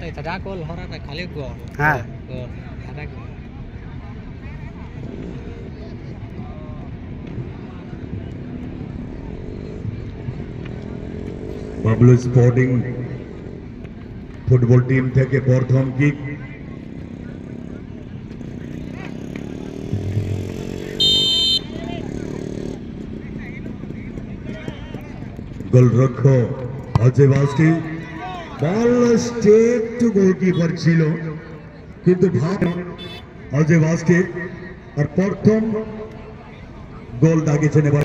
Tadi gol orang kali gol. হ্যাঁ Gol. Ada gol. Bablu sporting football team থেকে প্রথম kick গোলরক্ষক অজয় বাস্কি বল স্টেট টু গোলকিপার ছিল কিন্তু ভাব অজয় বাস্কি আর প্রথম গোল দাগিয়েছেন এবার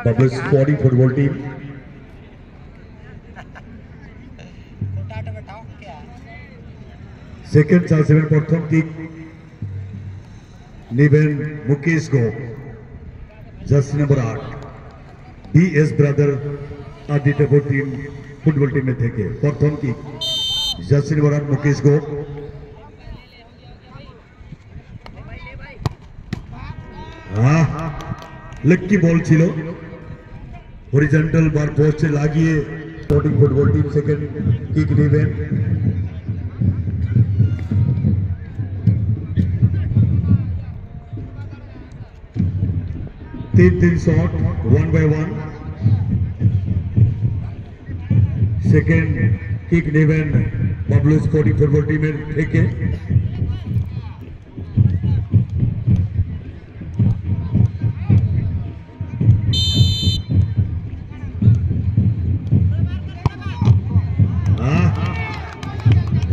Bablu sporting football team second chance में प्रथम किक निवेन मुकेश गो jersey number 8 BS brother Adityapur team football team में थे प्रथम किक जर्सी नंबर 8 मुकेश गो लक्की बॉल छिलो हॉरिजॉन्टल बार पोस्ट लागिए sporting football team second kick निवेन तीन शॉट 1 by 1 सेकेंड किक नेवेन बाबलू स्पोर्टिंग फुटबॉल टीमेर থেকে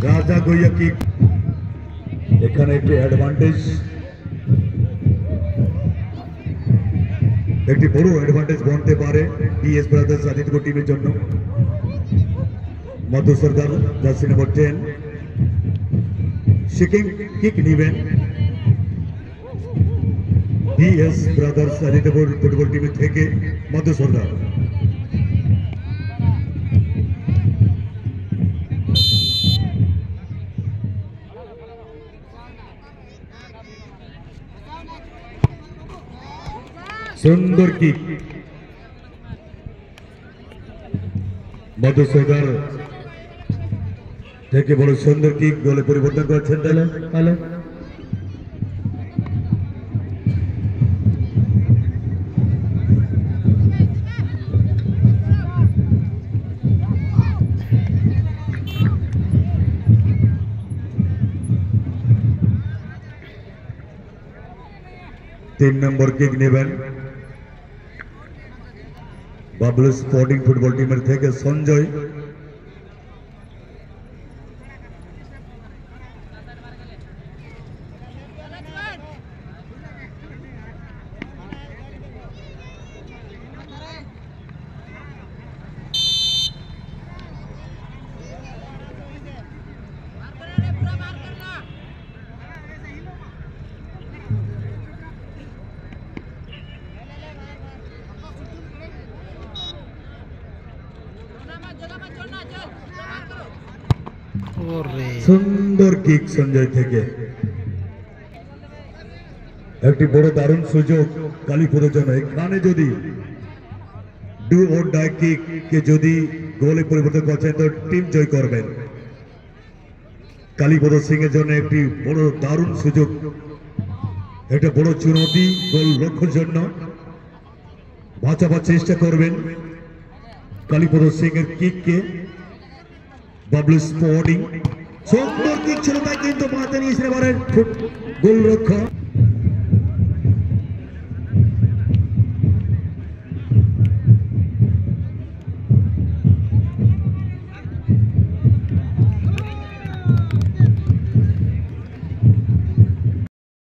রাজা গইয়া কিক এখানে একটি অ্যাডভান্টেজ একটি বড় অ্যাডভান্টেজ বনতে পারে বিএস ব্রাদার্স আদিত্যপুর টিমের জন্য Madhu Sardar jersey number 10 second kick নেবেন বিএস ব্রাদার্স আদিত্যপুর ফুটবল টিমের থেকে মধু সরদার सुंदर किक मधुसूदन থেকে বড় সুন্দর কিক গোলে পরিবর্তন করেছেন হ্যালো 3 নম্বর কিক নেবেন বাবলু স্পোর্টিং ফুটবল টিমের থেকে সঞ্জয় সুন্দর কিক সঞ্জয় থেকে একটি বড় দারুণ সুযোগ কালীপুরের জন্য এখানে যদি ডু অর ডাই কিক কে যদি গোলে পরিবর্তন করছেন তো টিম জয় করবেন কালীপুর সিং এর জন্য একটি বড় দারুণ সুযোগ এটা বড় চুনৌতি গোল লক্ষ্যের জন্য বাঁচাবার চেষ্টা করবেন কালীপুর সিং এর কিক কে বাবলু স্পোর্টিং সুন্দর কিক ছিল তাই কিন্তু মাথা নিয়েছে এবারে গোলরক্ষক